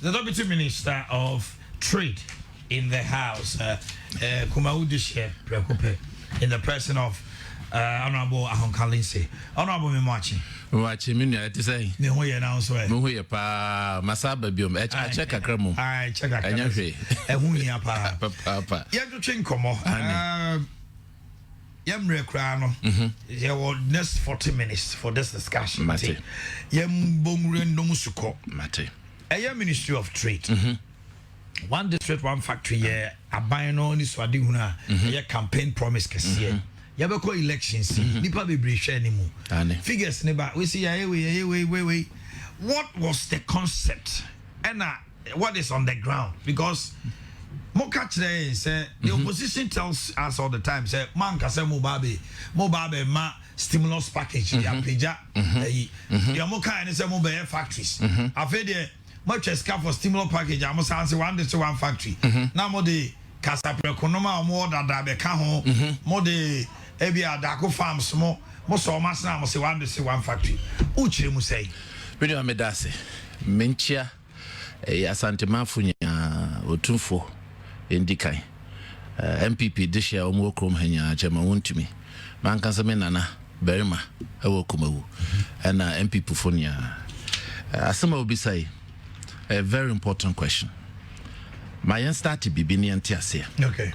the Deputy Minister of Trade in the House, Kumaudishe Prekope, in the person of Honorable Ahon Kalinse. Honorable Mimachi. Watching me to say, no way announced. Muya pa Masaba biom, I check a cremo. I check a cremo. A hunia pa. Papa. You have to think, come on. Yamre Crano, there were next 40 minutes for this discussion. Mate. Yam Bongren Nomusuko. Mate. A Ministry of Trade. One district, one factory, yeah, a bino, this Waduna, a campaign promise, Cassia. Yabako elections, Nipa be breach anymore. Figures, neighbor, we see, wait. What was the concept? And what is on the ground? Because Moka today say the opposition tells us all the time, say, man, Kase Mubabe, ma stimulus package, Yapeja, Yamoka and say mobile factories. I've heard much as for stimulus package, I must answer one to one factory. Now, more the Casa Preconoma, more than Dabecaho, more the Ebia Daco farms, more so much now, must say one to one factory. Uchi Musay. Video Medase, Menchia, Asante Mafunya, Otunfo. Indikai MPP this year omo krom hanya chema wontumi man kan se me nana berima e wo komawu and MPP fonia asema obi say a very important question my start bibini antiase okay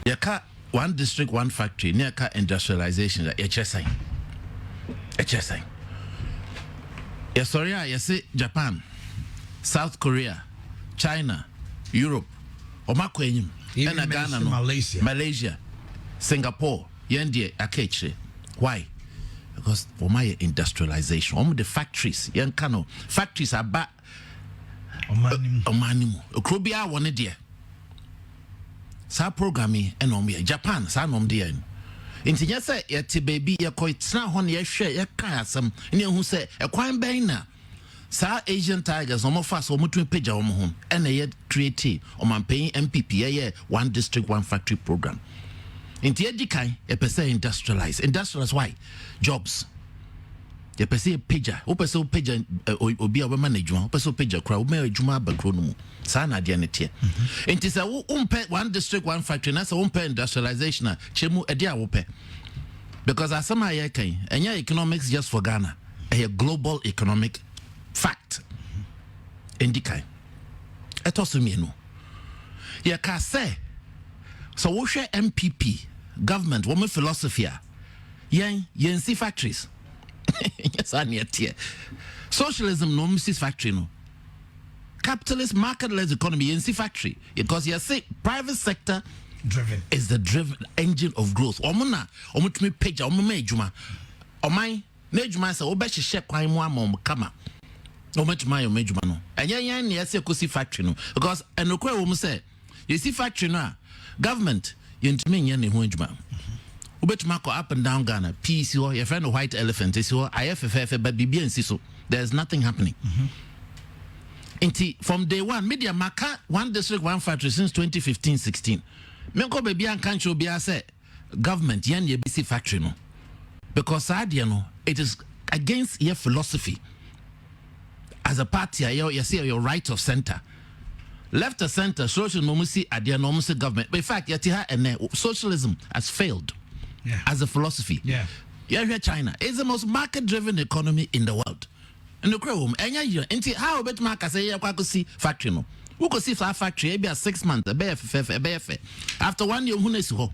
yaka one district one factory near ka industrialization HSI yes sorry I say Japan South Korea China Europe Omakwenyim and Ghana no Malaysia Singapore yendie akechre why because for my industrialization the factories yankano factories are ba omanimu okrobia won de sa programming enom Japan sa nom de nti nya say yete baby ye ko tsena ho ne ye hwe ye kan asem ne hu say ekwan ben na sa Asian Tigers no fast o mutu page o ho and ye create o man paying MPP ye one district one factory program inti edikan e pese industrialize why jobs ye pese page o pese page obi a we manage o pese page kra o me adwuma abakro no mu sa na de ne tie inti se wo umpe one district one factory na se wo umpe industrialization a chemu e de a wo pe because asama ye kan enya economics just for Ghana a global economic fact indikai etosumienu ya ka say so wo hwe MPP government woman philosophy yen see factories yes aniatie socialism no mrs factory no capitalist market-led economy yen see factory because you say private sector driven is the driven engine of growth omuna omutumi page omuma ejuma oman na ejuma say obehye kwan mu amom kama no much my ejuma no enye ne yesi kosi factory no because enokwa wo mu say you see factory no government yentumi nye ne ho ejuma ubetuma ko up and down Ghana peace your friend white elephant is your IFFF but bibia nsi so there's nothing happening Inti from day one media maka one district one factory since 2015-16 menko baby an kancho bia say government yen ye bisi factory no because idea no it is against your philosophy as a party you say your right of center left of center social no see idea no see government but in fact yet and socialism has failed as a philosophy China is the most market driven economy in the world and the crow enya how bet market say ya kwakosi factory no who go see factory e be 6 months after 1 year hunesi ho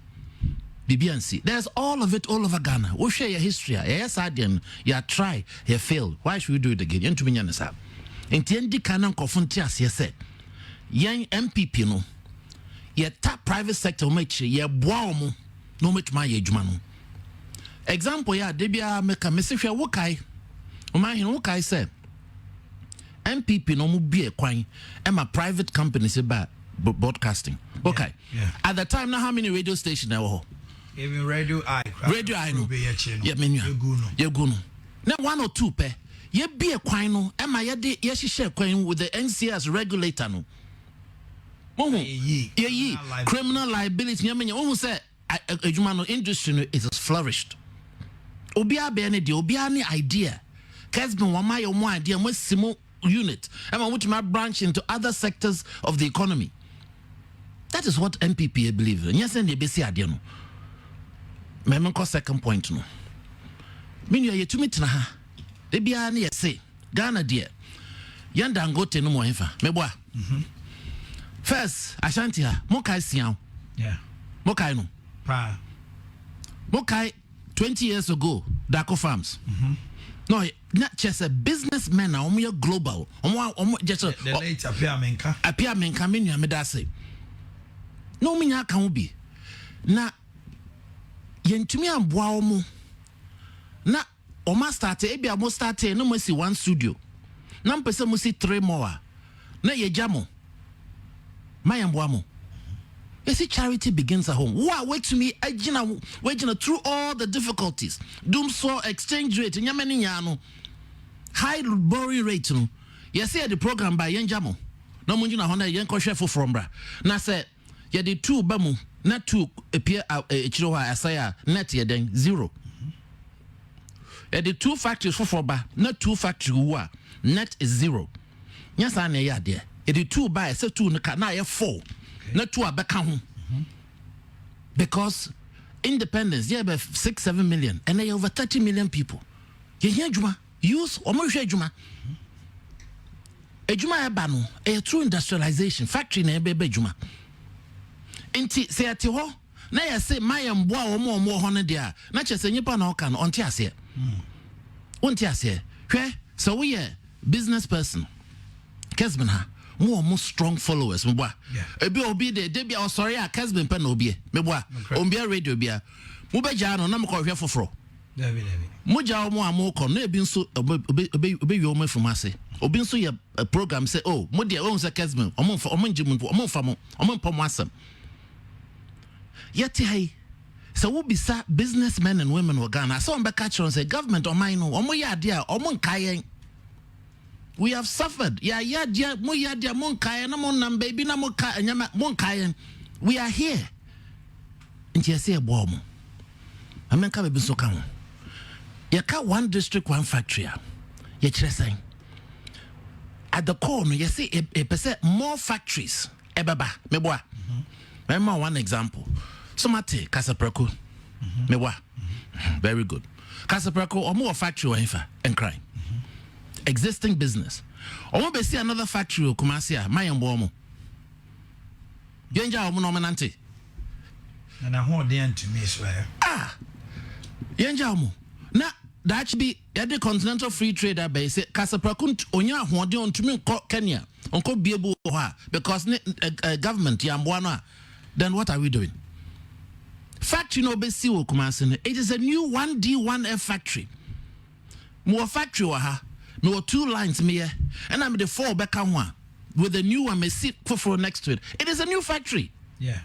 BBNC there's all of it all over Ghana we share your history yes adian you try you fail why should we do it again yentu minya nsa enti kana nkofunti ase say yen MPP no ye tap private sector mechi ye boa omo no metuma ye adwuma no example ya de bia meka mesehwe wokai o man hin wokai say MPP no mu bie kwan ema private companies ba broadcasting okay at the time now how many radio stations there were even radio I no yeah menu ye gunu na 1 or 2 pe ye bie kwan no ema ye de ye hihye kwan with the NCS regulator no criminal liability nyamenya who say adwuma no industry no is flourished obia be ne de obia ne idea Kessben wama yo mo idea mo simo unit. And which might branch into other sectors of the economy. That is what MPP believe. And yes, and they be see adiano. My second point no. Mean you to meet na ha. They be ani say Ghana dear. Yanda ngote no mo enfa. Meboa. First, Ashanti ha, Mokai sian. Yeah. Mokai no. Pa. Mokai 20 years ago, Dako Farms. No, not just a businessman now, global. Just the late appear menka menu medase. No minya kan be. Na yentumi amboa omo. Na oma start ebi amo start no mo si one studio. Na mpese mo si 3 more. Na ye jamo. Mayamboa mo. You see, charity begins at home. Wow, wait to me, wait through all the difficulties. Doom saw exchange rate, high borrowing rate. You see the program by Yenjamo. No munjuna honda yenko chef from bra. Na say ya the 2 bamu, not 2 appear chiroha asaya net ya then 0. Ya the 2 factories for ba, not 2 factories who net is 0. Yes, I ya there. Ya the 2 by say 2 na ya 4. Not to a back because independence, yeah, about 6-7 million, and they over 30 million people. You hear Juma? Use almost Juma. A Juma Banu, a true industrialization factory in a Juma. Inti say at you, now I say my boy or more honor there. Not just a Nippon can on Tiasia. On Tiasia. So we are business person. Kessben ha. More strong followers mboa ebi obi de be sorry a Kessben pen obi meboa ombia radio bia mo beja no na mo ko hwe foforo David mo ja mo amoko na ebi nso obi wi omo afumase obi nso ye program say oh mo de won say Kessben omo njimu omo fa mo omo mpa mo asem yeti hai so we be businessmen and women were Ghana so on be catch on say government o mine no omo ya de a omo nkayen. We have suffered. We are here. We are here. And you say a bomb. I mean, come so come. You can't one district, one factory. You're saying at the corner, you see a percent more factories. Ebaba, meboa. Remember one example. Somate Kasapreko. Meboa. Very good. Kasapreko or more factory and cry. Existing business. Or we see another factory o Kumasia, Mayambomo. Yenja omo no menante. And I hold the end to me swear. Yenja omo. Na that be the Continental Free Trader base Kasaprakunt onya hoode on to me Kenya. Onko biebo ha because government yamboana. Then what are we doing? Factory no be si o Kumasi. It is a new 1D1F factory. More factory wa ha. No 2 lines me and I'm the 4 back on one with the new one may sit for next to it. It is a new factory. Yeah.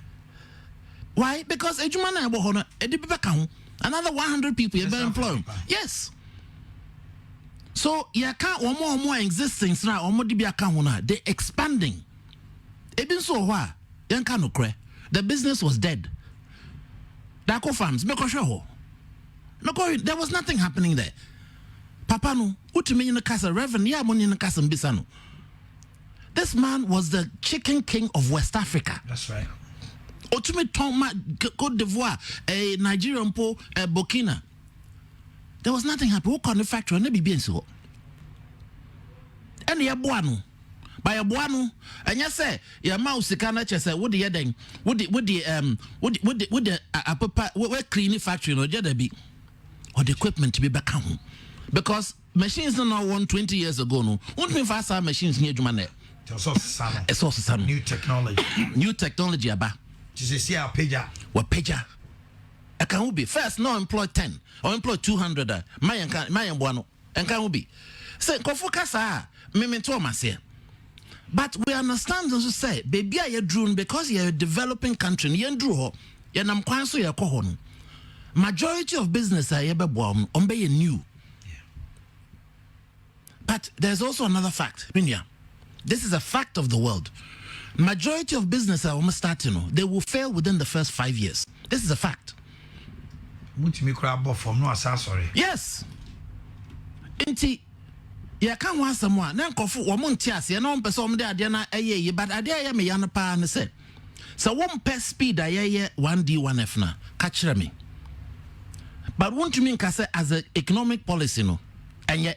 Why? Because another 100 people you're employed. Yes. So you can't one more existing now they're expanding. Even so why? The business was dead. Dako Farms, there was nothing happening there. Papa no, utumenye na kasa reverend ya money na kasa mbisano. This man was the chicken king of West Africa. That's right. Utumi Toma, Cote d'Ivoire, Nigeria, Burkina. There was nothing happening. Who can the factory? Ne bibi enso. And ya boano. By a boano, and ya say, ya mouse kana chese, would the yedeng, would the papa, we clean factory no jadabi, or the equipment to be back home. Because machines don't know 20 years ago no. Won't me fast machines near Jumane. It's also new technology. New technology aba. Just see our pager. What pager? I can be first no employ 10 or employ 200. My buano. And can be. Say Kofukasa, memento mase. But we understand as you say, baby are drone because you're a developing country. You drew you nam kwanso ya kohon. Majority of business are yebebom ombe new. But there's also another fact, Minya. This is a fact of the world. Majority of business are almost starting, they will fail within the first 5 years. This is a fact. Sorry. Yes. Inti, ya kan wa asɛm a na nkɔfo wɔ mo nte ase na ɔmpɛ sɛ ɔmo de adeɛ na ɛyɛ yi but adeɛ ɛyɛ me ya no paa ne sɛ wɔmpɛ speed a yɛyɛ 1D 1F na ka kyerɛ me but wontumi nka sɛ as a economic policy no ɛnyɛ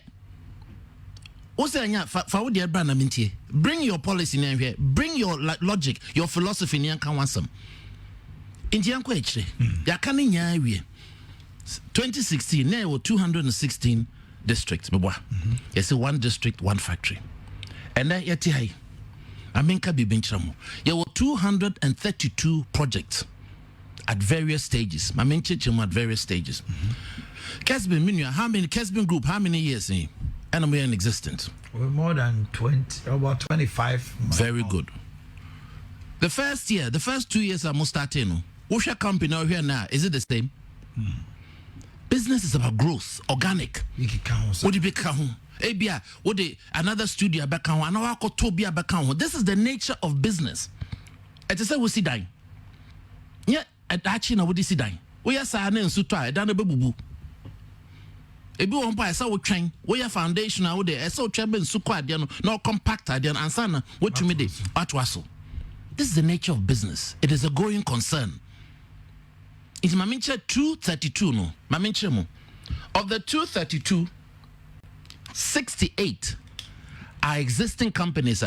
wo sɛ ɛnyɛ fa wo deɛ bra na mentie bring your policy na nhwɛ bring your logic your philosophy ne yɛnka ho asɛm nti yɛnkɔ akyire yɛaka ne nyaa awie 2016 na ɛwɔ 216 districts meboa yɛsɛ 1 district 1 factory ɛnɛ yɛte ha yi amenka bibi nkyerɛ mu yɛwɔ 232 projects at various stages mamenkyerɛkyerɛ mu at various stages Kessben minua how many Kessben group how many years and we are in existence? We're more than 20 about 25 very good. The first 2 years I'm starting what's your company out here now is it the same? Business is about growth, organic. What do you become? Ebia, what the another studio back on, another Tobia back on. This is the nature of business. It is say we see dying. Yeah, at Achina would see dying. We are saying in Sutai, down the bubu. Ebi won pa esa wo twen wo ya foundation a wo de esa wo twen ben suko ade no compact ade no ansana what you me de atwaso. This is the nature of business. It is a going concern. It's maminche 232 no maminche mo of the 232 68 are existing companies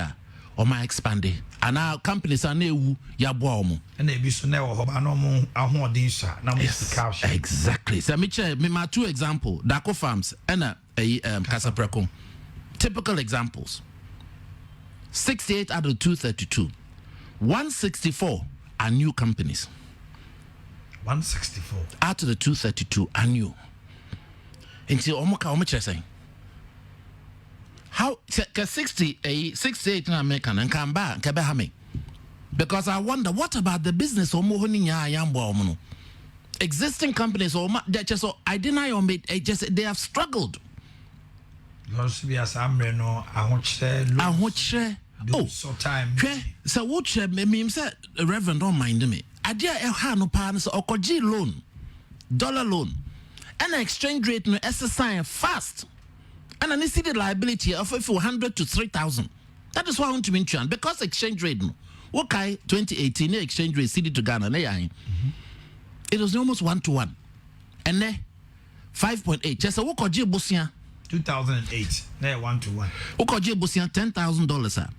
or my expanding and our companies are new ya boa and they be so now hoba no mo ahoden sha na mo cash exactly so me my two example Dako Farms and Kasapreko typical examples 68 out of 232 164 are new companies 164 out of the 232 are new until omo saying how 68 na American and come back because I wonder what about the business existing companies or they just so I deny or made just they have struggled. No so time so what me say Reverend don't mind me idea no pan so okoji loan dollar loan and exchange rate no exercise fast. And I see the liability of 400 to 3,000. That is why I want to mention because exchange rate no. Okay, 2018 exchange rate CD to Ghana. It was almost 1-to-1. And then 5.8. Just a woko je bosia 2008. There 1-to-1. Woko je bosia $10,000.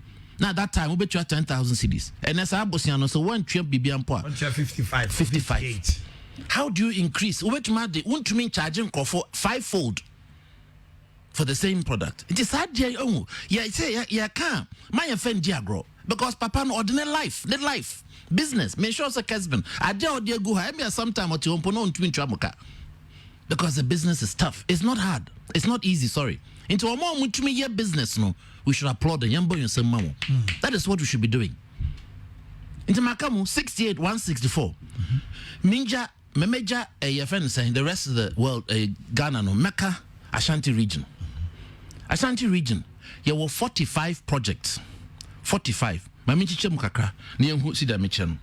Now that time we bet you 10,000 CDs. And as I bosia no so one trip BBM po. 55. How do you increase? Which month want to mean charging for 5-fold? For the same product. It is hard yeah can my friend diagro because papa no ordinary life business make sure Kessben adia odia go ha me sometime or to no ntumi ntwamoka because the business is tough. It's not hard, it's not easy, sorry. Into a more mutumi ye business no we should applaud the young boy and some mamo. That is what we should be doing. Into Makamu 68 164 Minja Memeja a friend saying the rest of the world Ghana no Mecca Ashanti region there were 45 projects 45 mami chiche mukakra ni enhu sida meche no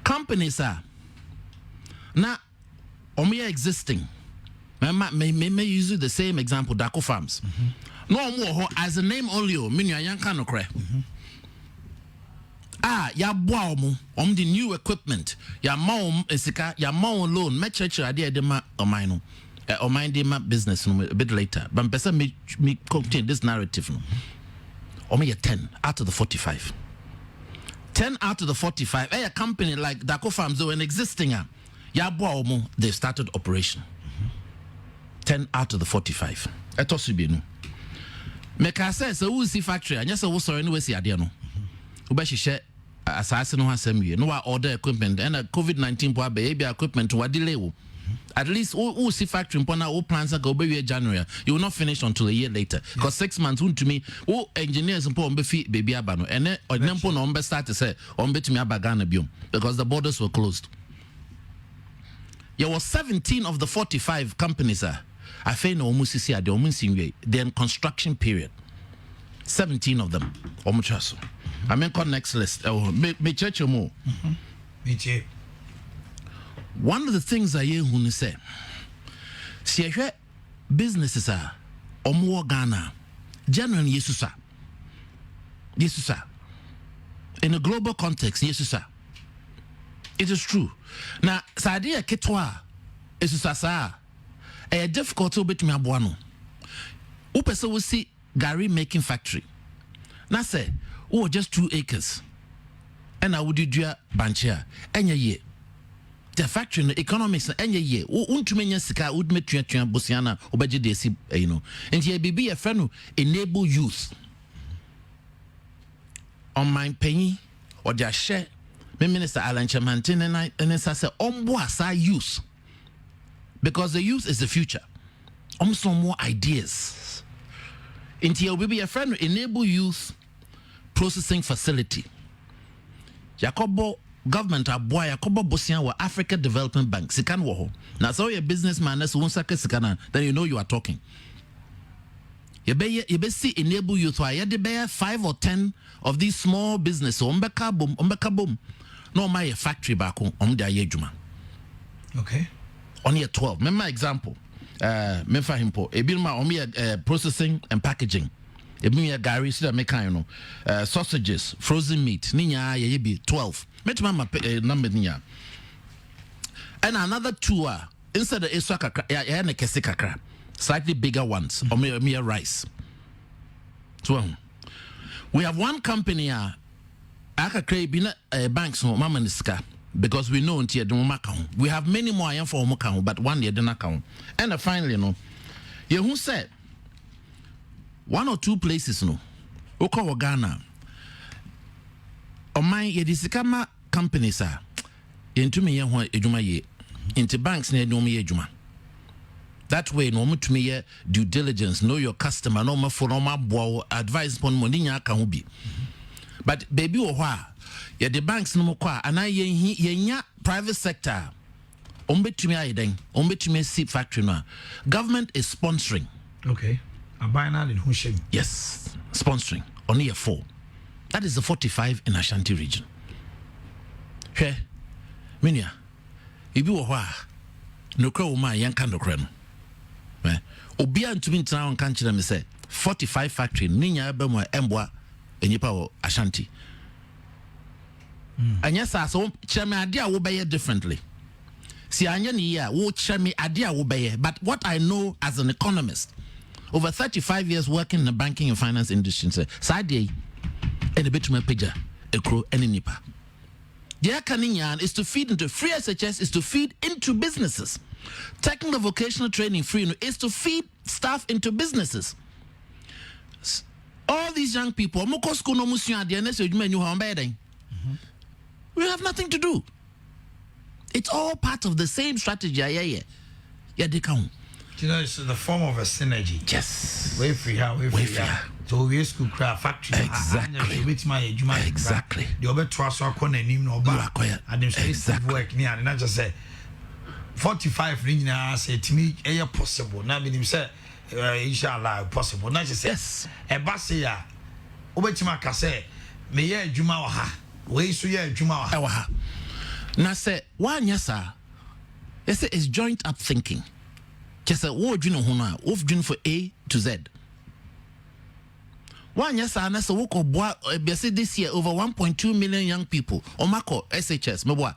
companies are na omo existing may use the same example Dako Farms no omo as a name only o menu ayanka no kre ya boa omo the new equipment ya ma esika ya ma loan me church ade de ma oman no or minding my business a bit later. But better me contain this narrative. Or me 10 out of the 45. 10 out of the 45. A company like Dako Farms, though an existing they started operation. 10 out of the 45. Etosubinu. Meka says so who see factory and yes, I was sorry anyway see adiano. Ubashi share assassin no assembly. No order equipment and a COVID-19 baby equipment to a delay. At least who see factory mpona who plans go be January. You will not finish until a year later. Because 6 months to me, who engineers mpo be baby abano. And then mpo no umbe start to say umbe to me abagana biom because the borders were closed. There were 17 of the 45 companies I think no musisi ade omunsinwe. They're in construction period. 17 of them. Omuchaso. I mean next list. Me church mo. Me one of the things I hear when say, see, businesses are Omo Ghana. Genuinely, yes, sir. Yes, sir. In a global context, yes, sir. It is true. Now, Sadia Ketwa is Sasa. A difficult to bet me abuano. Upesa will see Gary making factory. Now say, oh, just 2 acres. And I would do a bancher. And ye. The factory, the economics, and ye. Untumenya sika, would make you Bosiana, Obaji desi, you know. And ye be a friend who enable youth. On my penny, or their share. Minister Alan Chamantin and I say, Omboasa youth. Because the youth is the future. Some more ideas. Until we be a friend enable youth processing facility. Jacobo government aboy Jacobo Bosian wa Africa Development Bank. Sikan wo. Now so your businessman that's one second sikana, then you know you are talking. You be see enable youth why you be 5 or 10 of these small businesses. Ombeka boom. No my factory back on their yejuma. Okay. Only 12. Remember example. Memfa himpo. Ebilma omi processing and packaging. Ebi Gary sida meka you know. Sausages, frozen meat. Ninya ye be 12. Metuma number ninya. And another 2 instead of eswa kakra ya na kese kakra. Slightly bigger ones. Omi rice. 12. We have one company aka create banks no mama niska because we know until the account. We have many more I for account, but one year didn't account. And finally, no, you who said 1 or 2 places no, Oko Ghana. On my yedisikama companies are into me ejuma ye into banks near no me ejuma. That way, no to me due diligence, know your customer, no more for no more advice upon money account be. But baby oha, ya the banks no more and I yenya private sector. Ombetumi ayeden, ombetumi seed factory no. Government is sponsoring. Okay. A binary in Hushim. Yes, sponsoring. Only a 4. That is the 45 in Ashanti region. Hey, Minia, ibi oha, no crow ma yanka no crow. Obia ntumi ntina kan kire me say 45 factory ninya ba mu emboa enyipa wo Ashanti. Anya sa so kire me ade a wo be differently. Si anya ni ya wo kire me ade a wo be, but what I know as an economist over 35 years working in the banking and finance industry say sade and a bit to my picture ekro any nipa. The Kaniyan is to feed into free SHS is to feed into businesses. Technical vocational training free is to feed staff into businesses. All these young people, we have nothing to do. It's all part of the same strategy. Yeah, they come. You know, it's the form of a synergy. Yes. Way free here, way free here. So we school craft factory. Exactly. The other trust our corner name no back. Administrative work near and I just say 45 ring now say to me, possible. Now be say inshallah possible. Not just yes. A basia. Obetima kase me ye juma ha. We so ye juma ha. Now say one yes sir. It's joint up thinking. Just a word you know who've done for A to Z. One yes, and that's a walk of boy. This year, over 1.2 million young people. Omako SHS, Meboa.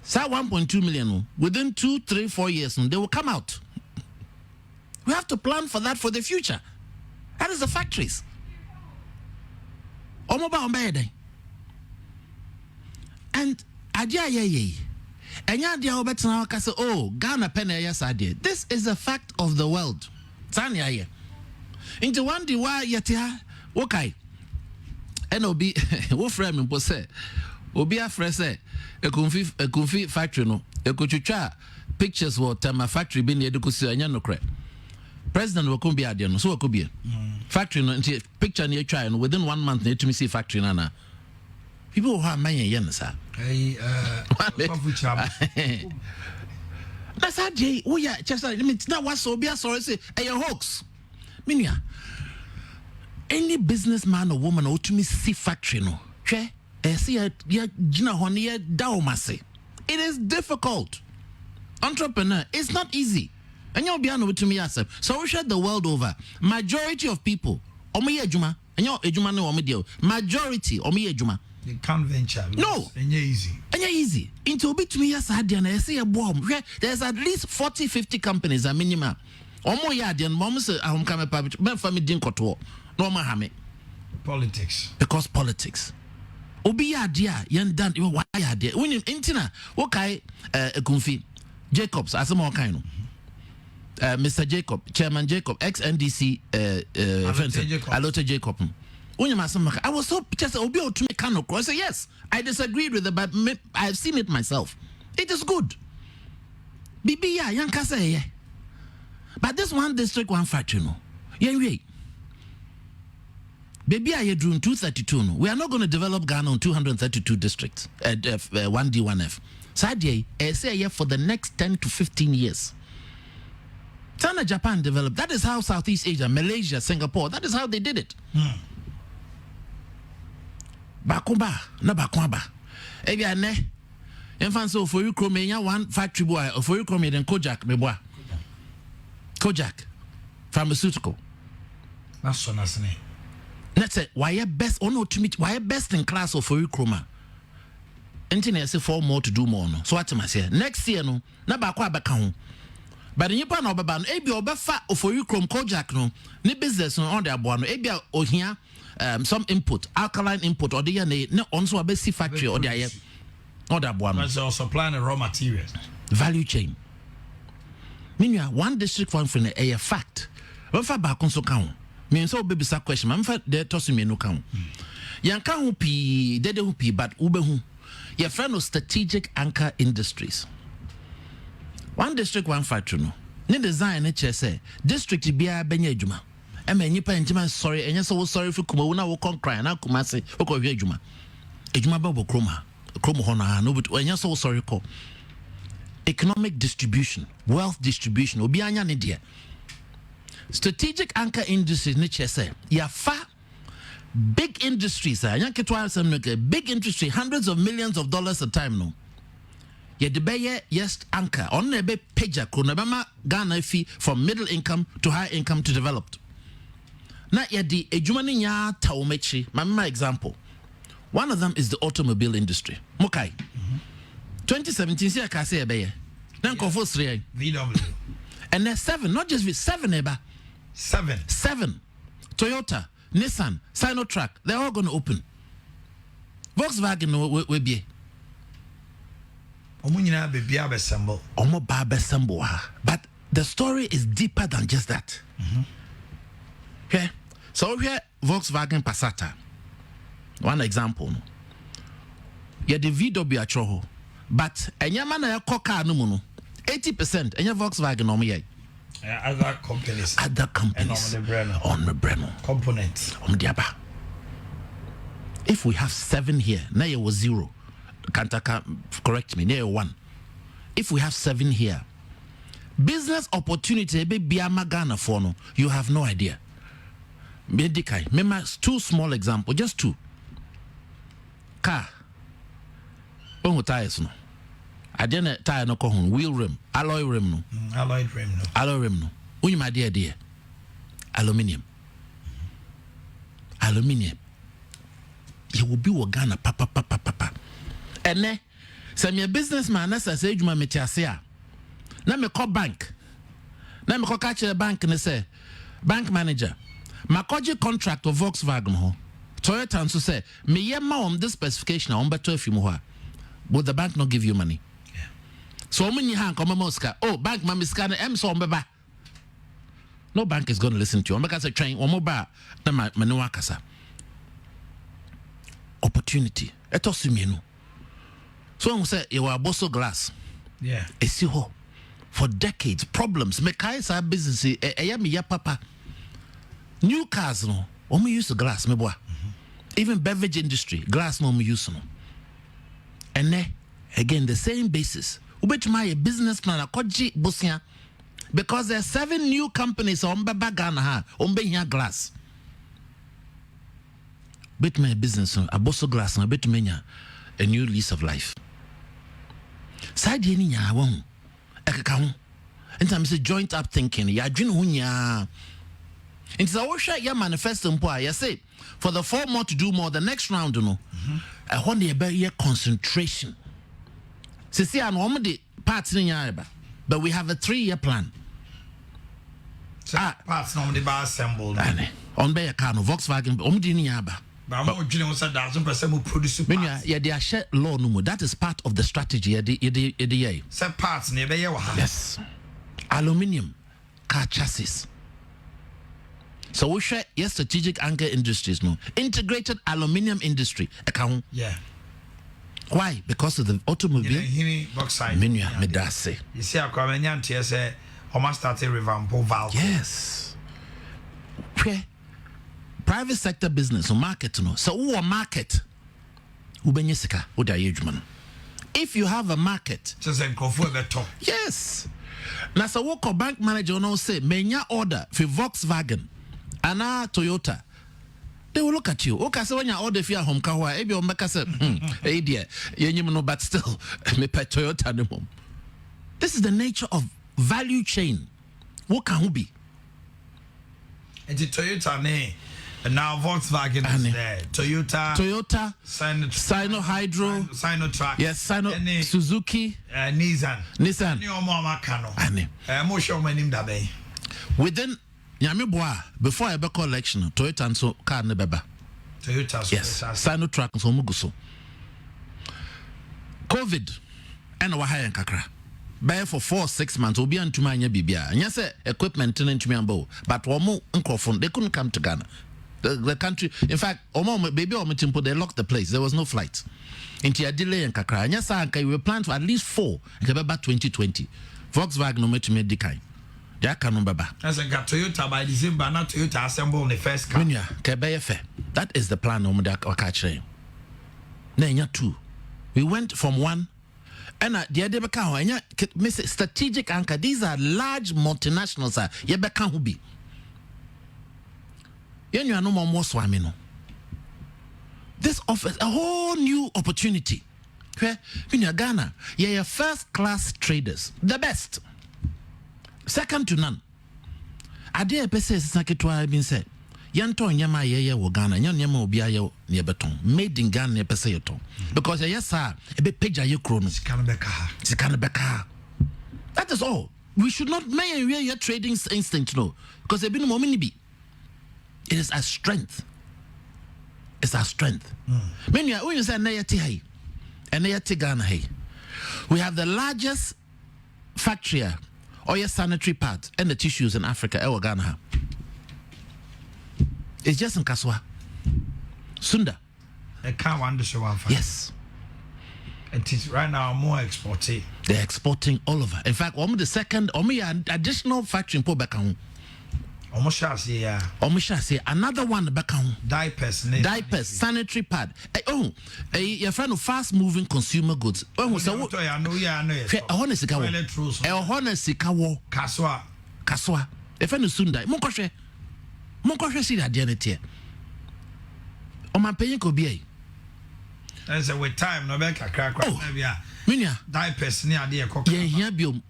Sa 1.2 million within 2, 3, 4 years, they will come out. We have to plan for that for the future. That is the factories. Omoba Ombede. And Adia ye. And Yadia Obetan say, oh, Ghana Pene yes idea. This is a fact of the world. Tanya ye. Into one day why yatia okay. And obi wo frame mpo say obi afre say e konfi factory no e ko twitwa pictures wo tema factory bi na edukusi anya no kre president wo kon bi ade no so wo ko bi factory no nti picture na etwa no within 1 month na etumi see factory na people who are man yen sa that's how Jay wo ya just let me na what so be sorry say e hoax minia. Any businessman or woman or to me see factory no. See Gina Honia Daumase. It is difficult. Entrepreneur, it's not easy. And you'll be able to me yourself. So we share the world over. Majority of people, omo ye adwuma. And you're adwuma no omo deal. Majority omo ye adwuma. You can't venture. No. And you're easy. And you're easy. Into a bit me yes, I say a bomb. There's at least 40, 50 companies a minimum. Omo ya and mom say I'm coming public. Men for me didn't no mahame. Politics. Because politics. Obi ya dia yan dan why ya dia. When intina okay kumfi Jacobs as more kind of. Mr. Jacob, Chairman Jacob, ex-NDC, Alote Jacob. I was so just Obi to me kind of cross. I say yes, I disagreed with it, but I've seen it myself. It is good. Bibi ya yanka say. But this one district, one factory, no. Yeah, baby, I drew 232. No. We are not going to develop Ghana on 232 districts, 1D, 1F. Sadie, I say for the next 10 to 15 years. China, Japan developed. That is how Southeast Asia, Malaysia, Singapore, that is how they did it. Bakumba, na bakwamba. Ega ne. Enfan so for you Chromania one factory boy, or for you Chromian Kojak, me boy. Kojak, pharmaceutical. That's what I'm saying. Let's say why you best or no to meet why best in class of for you chroma. Engineer say 4 more to do more no. So what am I say? Next year no, na bakwa baka. But in Japan or Baban, ebi obefa for you chrome Kojak no, ni business no on the abono, ebi o here some input, alkaline input or the ne also a basic factory or the other abono. So supplying the raw materials. Value chain. Meanwhile, one district one for a fact. Ofa ba konso kan. Me so baby sa question. Man fa de toss me no kan. Yan kan hu pi, dede hu pi but ube hu. Your friend of strategic anchor industries. One district, one factory no. Ni design say district biya benye adwuma. E ma nyipa ntima sorry, enye so sorry for kuma una wo kon cry na kuma se wo ko hwe adwuma. Adwuma ba bo kroma. Kroma ho na no but enye so sorry ko. Economic distribution, wealth distribution, obi anya ne de. Strategic anchor industries ni say ya fa big industries anya ketwa some big industry hundreds of millions of dollars a time no. Ye de beye yes anchor on ne be pager krono be ma Ghana fi from middle income to high income to developed. Na ye di adwuma ne nya tawomechi. My example. One of them is the automobile industry. Mokai. 2017 see I say be then confo 3 VW. And there's 7, not just with 7 eba. 7. Toyota, Nissan, Sinotrack, they're all going to open. Volkswagen will be. But the story is deeper than just that. Okay? So here, Volkswagen Passata. One example. Yeah, the VW atroho. But enyama na car no muno 80% enya Volkswagen no me other companies on the Breno components on diaba. If we have 7 here now you was 0 Kantaka correct me now 1. If we have 7 here business opportunity be biama Ghana for no you have no idea. Medikai remember 2 small example just 2 car tires no. I didn't tire no kohun wheel rim, alloy rim no. Alloy rim no. Uny my dear. Aluminium. You will be Ghana papa. And ne send me a businessman as I say you my metiasia. Na me call bank. Na me call catch the bank and say bank manager. My contract of Volkswagen ho. Toyota and so say me yema on this specification on better if you more. Would the bank not give you money? Yeah. So many hand come Mosca. Oh, bank mami scanner so mbeba. No bank is going to listen to you. Because I train one more bar than my manuakasa. Opportunity. Let us see no. So I say you are bosso glass. Yeah. It's you for decades. Problems. Make sa business. Ya papa. New cars no. We use the glass me boy. Even beverage industry glass no we use no. And then, again, the same basis. Which my business plan a koji busia because there are 7 new companies on Ghana on here glass. Bet my business a bosso glass and a bit mania a new lease of life. Side yeni ya won ekaka ho in terms of joint up thinking. Ya dream hunya. It's a washer ya manifesto mpo. Ya say for the 4 more to do more. The next round, you know, I want the better concentration. See, I know the parts in Yarba, but we have a 3-year plan. So parts normally be assembled. On Bayer Kano, Volkswagen, Omdini Yaba. But more general said 1,000% will produce parts. Yeah, they are shared law no more. That is part of the strategy. Set parts near Yes. Aluminium, car chassis. So we share strategic anchor industries, no integrated aluminium industry account. Yeah. Why? Because of the automobile. Bauxite. Medase. You see, I come and say, almost started revamp valve. Yes. Where private sector business or market, no. So who market? Ubenyesika, udayejman. If you have a market, just a coffee top. Yes. Now, so what bank manager no say, menya order for Volkswagen. Ana Toyota, they will look at you. Okay, so when you order for your home car, maybe on back say, hey dear, you know, but still, me pay Toyota no more. This is the nature of value chain. What can who be? And the Toyota ne, and now Volkswagen is there. Toyota, Sino Hydro, Sinotrack, yes, Suzuki, Nissan. Ni omo amakano. Mo show my name that way. Within before I call election, Toyota and so car ne beba. Toyota, yes, Sinotrack and so muguso. COVID and wahaya kakra. Buy for 4-6 months, will be on to my bibia. And yes, equipment to me but Omo and they couldn't come to Ghana. The country, in fact, Omo baby Omo Timpo, they locked the place. There was no flight. Into a delay and kakra. And yes, we were planned for at least 4 in 2020. Volkswagen no to make the kind. As I got Toyota by December, not Toyota assemble the first car. That is the plan. Then 2. We went from 1, and the other and strategic anchor. These are large multinationals. Yebeka hubi. You no more swamino. This offers a whole new opportunity. Where in Ghana, you're first-class traders, the best. Second to none. Ade pese saketwa bin say yanto nyama yeye wo Ghana nyama obi aye ne beton made in Ghana ne pese yeton because yes sir e be page ye kro no sikana beka. That is all. We should not may your trading instinct no because e be no momini bi. It is our strength. It's our strength. When you say na yeti hai and yeti Ghana hai, we have the largest factory or your sanitary pads and the tissues in Africa, Ghana. It's just in Kaswa. Sunda. They can't wonder so one. Yes. It is right now more exporting. They're exporting all over. In fact, the second, additional factory in Pobeka. Almost another one back home. Diapers, sanitary pad. Your friend of fast moving consumer goods. Kaswa. A friend of Sunda. Monkoshe see that DNA. On my paying could be. There's a with time, no back a crack. Minia. Diapers near dear cock. Yeah, biom.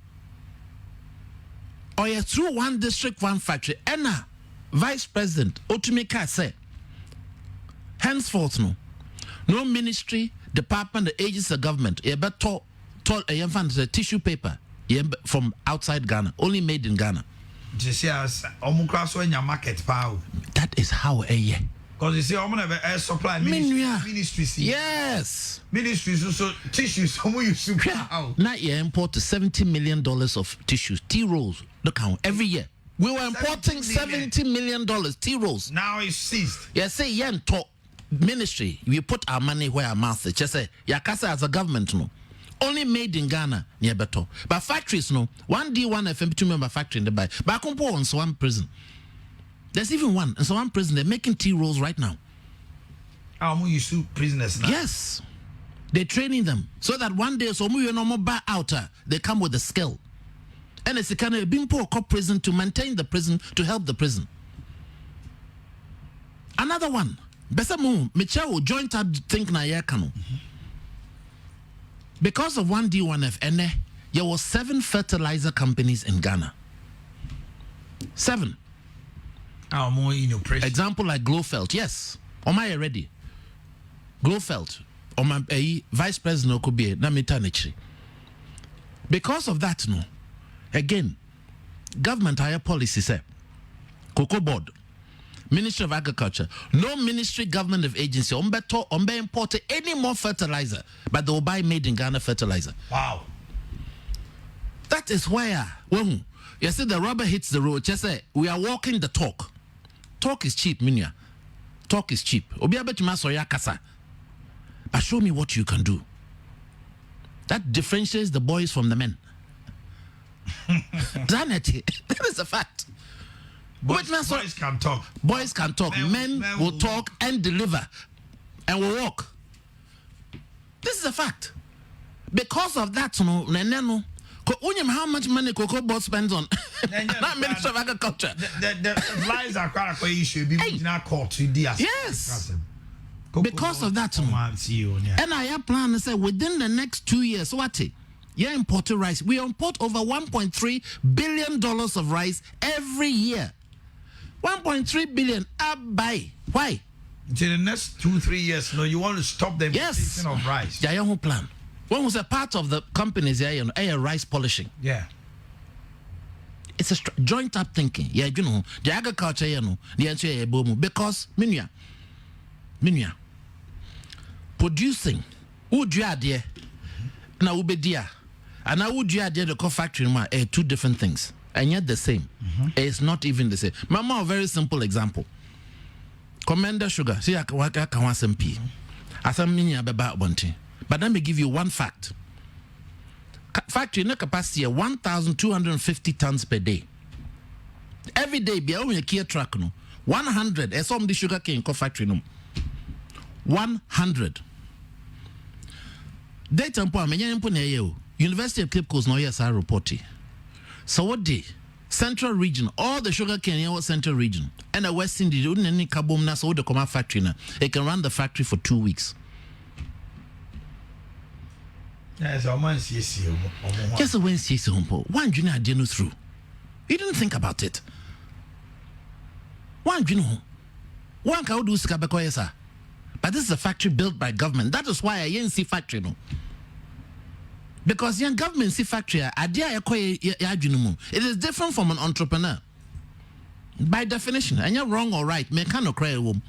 Or through one district, one factory. Enna, Vice President, Otumeka said, henceforth, no ministry, department, the agencies of government, told a tissue paper from outside Ghana, only made in Ghana. That is how a year. Because you see, I'm gonna have air supply ministries. Yes. Ministries also tissues. Now you import $70 million of tissues, tea rolls. Look how every year we were importing $70 million tea rolls. Now it's ceased. Yes, say talk ministry. We put our money where our mouth is. Just say Yakasa as a government, no. Only made in Ghana near Beto. But factories, no. 1D, 1FM, 2 member factory in the bay. Back on Paul, so one prison. There's even one. And so one prison, they're making tea rolls right now. How you sue prisoners now? Yes. They're training them. So that one day, so you no more buy out, they come with a skill. And it's a kind of being poor prison to maintain the prison, to help the prison. Another one. Besamu, Michel joint think na yakano. Because of 1D, 1F, and there were 7 fertilizer companies in Ghana. 7. More innovation. Example like Glofelt. Yes. Am I ready? Glofelt. My vice president could be Namitanichi. Because of that, no. Again, government higher policy say Cocoa Board, Ministry of Agriculture, no ministry, government of agency, umbe import any more fertilizer, but they will buy made in Ghana fertilizer. Wow. That is where when you see the rubber hits the road, just say we are walking the talk. Talk is cheap, Minya. Talk is cheap. But show me what you can do. That differentiates the boys from the men. That is a fact. Boys can talk. Boys can talk. Men will talk and deliver and will walk. This is a fact. Because of that, how much money Cocoa Board spends on not Minister of Agriculture. The lies are quite a issue. In our court, yes. Because of that, and I have planned to say within the next 2 years, import rice. We import over $1.3 billion of rice every year. 1.3 billion. Buy. Why? In the next 2-3 years, you want to stop the importation of rice. Yeah, your plan. When was a part of the companies rice polishing? Yeah. It's a joint up thinking. Yeah, the agriculture, the answer because Minya, producing, would you add now would be dear, and I would you add the co-factory 2 different things, and yet the same. It's not even the same. Mama, a very simple example. Commander Sugar, see, I can want some pee. As I'm about bunting. But let me give you one fact. Factory no capacity 1,250 tons per day. Every day, be a key truck no 100. As some the sugar cane factory no 100. Data mpo amenya mpo na ye University of Cape Coast no yes I report. So what day? Central region, all the sugar cane in central region, and the West Indies, any carbon na so the command factory na. It can run the factory for 2 weeks. Yes, just when she's home, one junior didn't through. You didn't think about it. One junior, one can do Skabakoyesa. But this is a factory built by government. That is why I ain't see factory no. Because young government see factory, it is different from an entrepreneur. By definition, and you're wrong or right, me cannot cry a woman.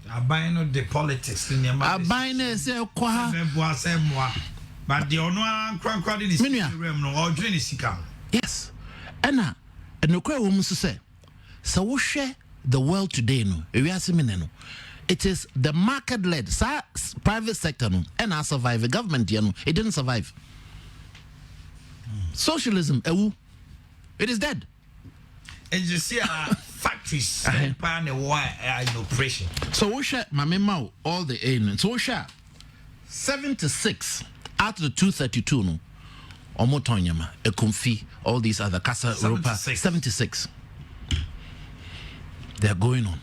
I buy no the politics in your mind. I buy no say but the honor crowd is no dream is yes. And no cry woman to say. So we share the world today no. It is the market led private sector no and I survive the government it didn't survive. Socialism it is dead. And you see factories in operation. So we share my memo all the aim. So we share 76 out of the 232 no. Omotonyama, Ekumfi, all these other Casa Europa 76. They are going on.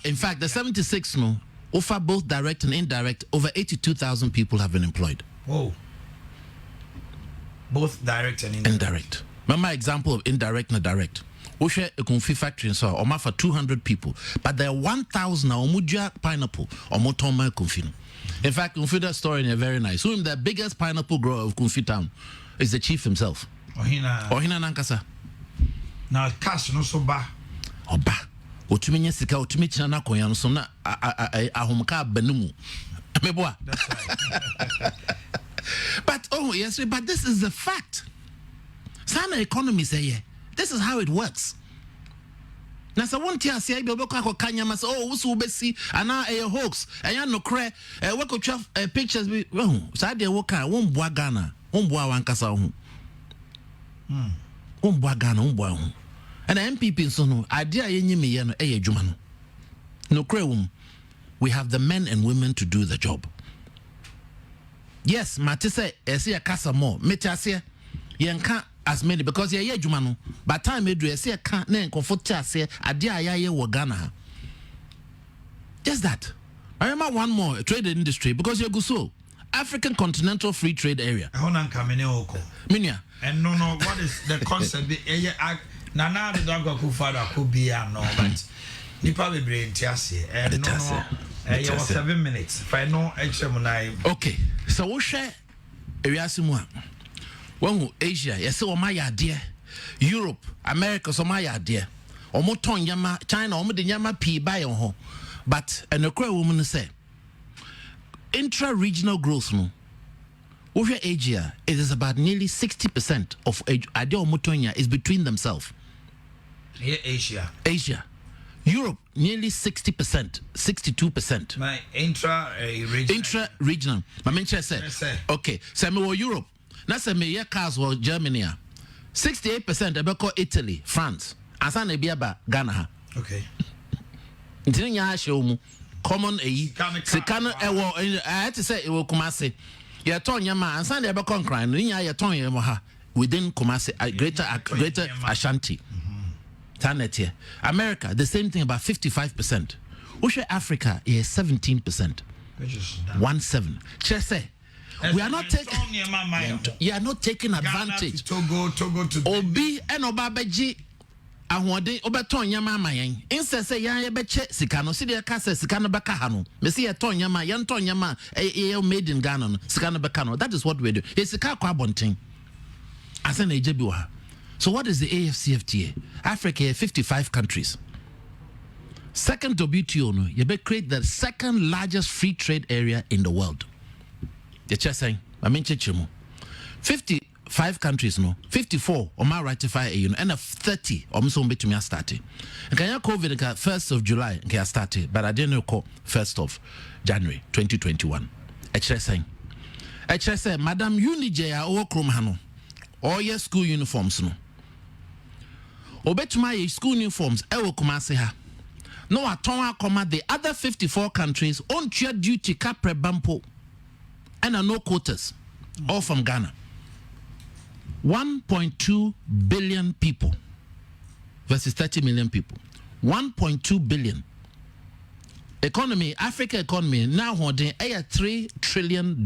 In fact, the 76 no offer both direct and indirect. Over 82,000 people have been employed. Whoa. Both direct and indirect. Remember example of indirect and direct. We share a Kumfi factory and so on for 200 people, but there are 1,000 Omuja pineapple or Motoma Kumfi. In fact, Kumfi story is very nice. Who the biggest pineapple grower of Kumfi town is the chief himself. Ohina Nankasa. Now cash no so ba. Oba. Otumenye sika otumi china na konya no so na ahomka banumu. Meboa. That's right. But yes, but this is the fact. Sana economy say this is how it works. Na sa won tia say be obekwa ko kanya mas wusu besi ana a hoax anya no kre we ko twa pictures bi sa de wo kan won boa Ghana won boa wankasa ho. Won boa Ghana won boa ho. And MPP so no ade a yenyi me ye no e adwuma no. No kre wom. We have the men and women to do the job. Yes, Mate say ese ya kasa more. Mete ase yenka as many because ye adwuma no. But time edu ese ka na enkonfo te ase ade a ye wo Ghana. Just that. I remember one more trade industry because you go so African Continental Free Trade Area. Minya. And no, what is the concept? Nana the dog could be no, but Nipa be brain tiasi. And no, 7 minutes. If I know okay, so we share area simwa. When Asia, yes, so my idea. Europe, America, so my idea. Omoton yama China, omo de yama pi buy on ho. But and a woman say intra-regional growth no. Over Asia, it is about nearly 60% of idea omotonya is between themselves. Yeah, Asia. Europe, nearly 60%, 62%. My intra-regional. My mention say, okay, so me Europe. Now say me cars were Germany. 68% about Italy, France. Asana be about Ghana. Okay. Ntinya show mu common sikano ewo I had to say it will Kumasi. Ya ton yama asana be concran nya ya ton yama ha within Kumasi greater Ashanti. Tanet America the same thing about 55%. Ushe Africa is 17%. Which is 17. Chese we are not taking advantage. Togo to Obi and Obabeji ahode obeton yama mayen inse say yan beche sika no se de ka se sika no beka ha no me se yeton yama yan ton yama made in Ghana no sika no beka no. That is what we do. Ye sika kwa bonten asa na ejebi wa. So what is the AFCFTA? Africa 55 countries. Second WTO no you be create the second largest free trade area in the world. The just saying I mean chechimo 55 countries no 54 or ma ratify and 30 or so betumi start. And can you COVID 1st of July can start but I didn't know 1st of January 2021. I just saying Madam Unije o krom ha no all your school uniforms no obetuma school uniforms e wo Kumasi ha no aton akoma the other 54 countries on tua duty capre bampo and no quotas all from Ghana. 1.2 billion people versus 30 million people. 1.2 billion. Economy, Africa economy now holding $3 trillion.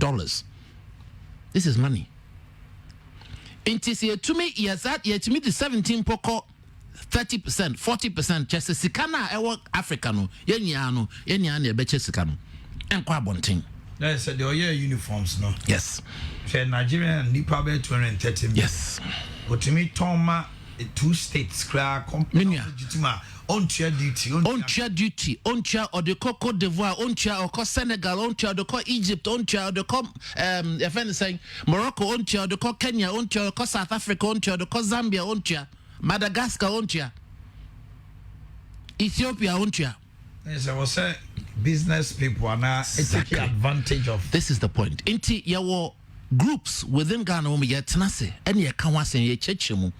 This is money. Intisi to me yes that yet to me the 17 poko 30%, 40% just sikana ewo Africa no yenya no ebeche sikano. Enkwa bonting. That's the Oye uniforms, no? Yes. Say Nigeria and Nipa 230 million. Yes. But to me, Toma, 2 states, clear, on chair duty, on chair or the Cote d'Ivoire, on chair or Senegal, on chair or Egypt, on chair or if anything, Morocco, on chair or Kenya, on chair or South Africa, on chair or Zambia, on chair, Madagascar, on chair, Ethiopia, on chair. Yes, I was saying business people are now taking advantage of. This is the point. Inti yawo groups within Ghana yet tenase any ye kan wasen ye chechemu.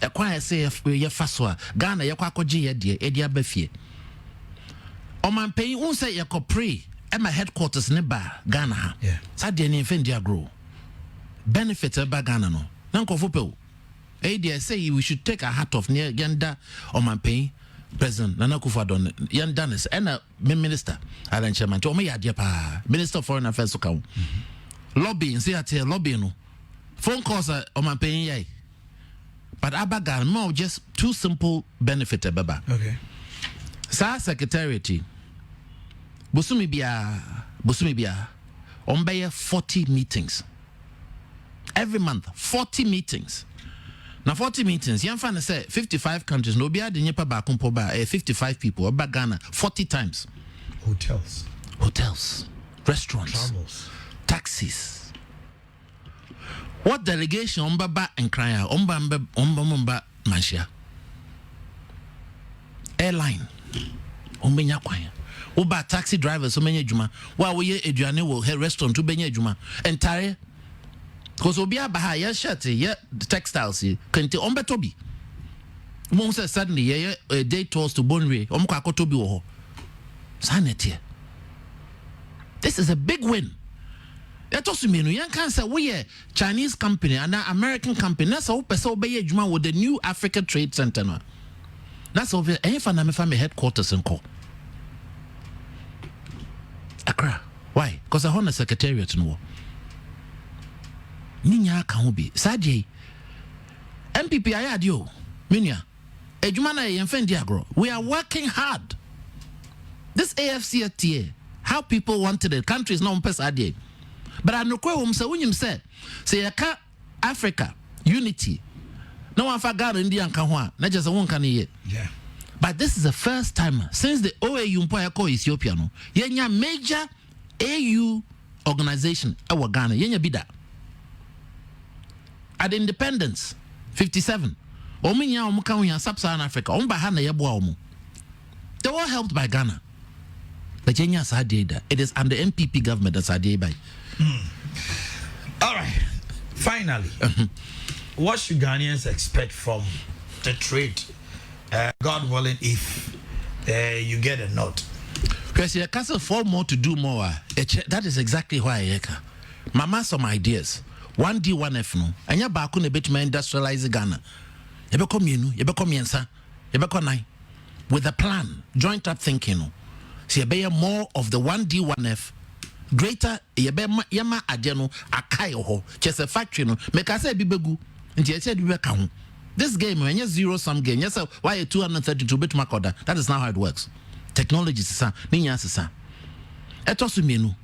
E kwa say ye faso Ghana ye kwa koji ye de abafie. Oman pay un say ye kopre e my headquarters ne ba Ghana ha. Yeah. Sa de ne fendi agro. Benefit ba Ghana no. Na nkofo pe o. E say we should take a hat off near yanda oman pay President Nana Akufo-Addo yan danis and a minister Alan Chairman to me yadia pa Minister of Foreign Affairs ka lobbying say at lobbying no phone calls on my paying yai but abaga more just two simple benefit baba. Okay. Sa secretariat busumi bia on 40 meetings every month 40 meetings. Now 40 meetings, you find say 55 countries, no be a dinyepa ba kumpo ba 55 people about Ghana 40 times. Hotels, restaurants, travels, taxis. What delegation ombaba and kraya omba manshia. Airline ombenya kwanya. Uba taxi drivers omenye juma. Wa we eduane wo restaurant to benye juma. Entire because obia baha ya shirt ya textiles kente ombetobi mo say suddenly ya a day tours to Bonre omko akotobi wo ho sanete. This is a big win. That also mean you can say we a Chinese company and an American company that's how person obey adwuma with the new African Trade Center no. That's over any family headquarters in Ko Accra. Why? Because I want a secretariat no. ninya ka ho bi sadie MPP ayadio minia ejuma na yemfa ndi agro we are working hard this AFCFTA how people wanted it countries no mpesa sadie but anokwe wom se unyim se yaka Africa unity no one for Ghana ndi anka ho a na je se won ka ne ye yeah. But this is the first time since the OAU mpo Ethiopia no yenya major AU organization our Ghana yenya bida at the independence 57 ominya omuka ho sub-Saharan Africa omba ha na yebo omu they were helped by Ghana but yenya sadeda it is under MPP government that's sadeda. All right, finally what should Ghanaians expect from the trade, God willing, if you get a note? Because you can't afford more to do more. That is exactly why I Mama some ideas. 1D, 1F no. And you're back on a bit to industrialize Ghana. You become yensa. You become nine. With a plan, joint up thinking. So you bear more of the 1D, 1F. Greater, you bear yama adeno, akayo ho. Just a factory no. Make I say bibegu. And you said we count. This game, when you zero sum game, yes, why a 232 bit mark order? That is not how it works. Technology is a ninya etosumenu.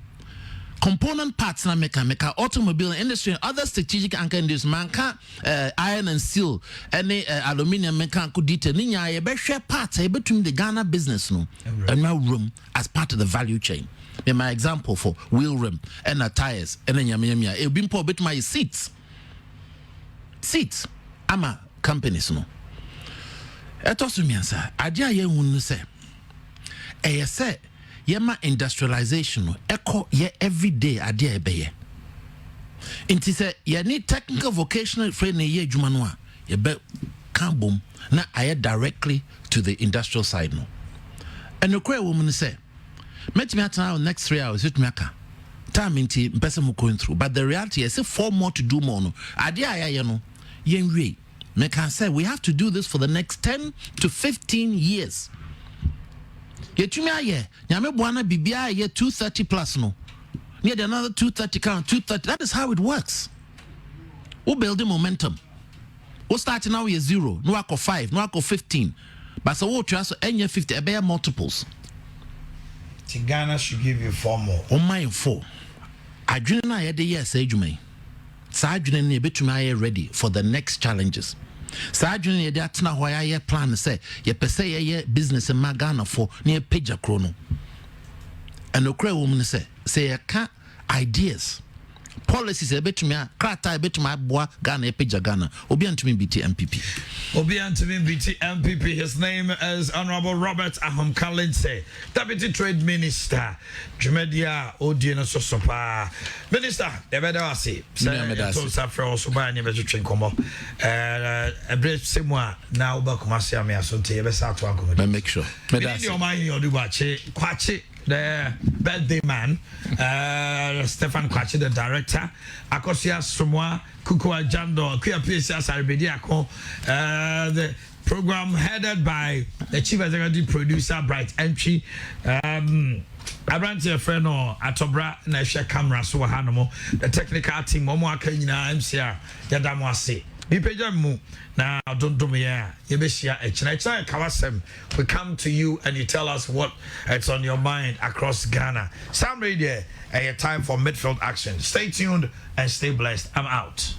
Component parts na make automobile industry and other strategic anchor industries manka iron and steel any aluminium make could detail ninya ye be share parts between the Ghana business no and now room as part of the value chain. In my example for wheel rim and tires and then yamia it be pour bit my seats ama companies no etosumiansa adia ye hunu se say yema industrialization no echo ye everyday adia ebeye inti se ye need technical vocational training ye adwuma no a ye be kambom na aye directly to the industrial side no and the cray woman say metimi atana next 3 hours it aka time inti mpese mu going through but the reality is 4 more to do more no adia aye no yenwe make I say we have to do this for the next 10 to 15 years. Yetumi aye nyame boana bibia ye 230 plus no. Need another 230 count 230. That is how it works. We building momentum. We starting now with 0, no akọ 5, no akọ 15. But so what you so any 50 e be multiples. Ghana should give you 4 more. On my 4. Adwene na ye de yes adwuma. Sa adwene na ebetumi aye ready for the next challenges. Sa adwene ye de atena ho aye plan say ye pese ye business in Ghana for near page chrono. And okra woman say ye can ideas policies ebetumi a krata ebetumi aboa Ghana page Ghana obi antumi BT MPP. His name is Honorable Robert Ahom Kalense, Deputy Trade Minister. Jumedia Odino Sosopa Minister Ebedawasi so safra also ba ne beto twenkomo ebre semwa na oba komase ame asonte ye be sa to ankomo make sure me that's your mind you do kwache the birthday man Stefan Kwache the director Akosia Somwa Kukua Jando Kuya PSA Saribedi Akon the program headed by the chief executive producer Bright Entry Abranti friend or Atobra na share camera so hanomo the technical team momo aka nyina MCR yadamo ase bi pejam mu na dondom ya yebehia echina kawasem we come to you and you tell us what it's on your mind across Ghana. Sam Radio, a time for midfield action. Stay tuned and stay blessed. I'm out.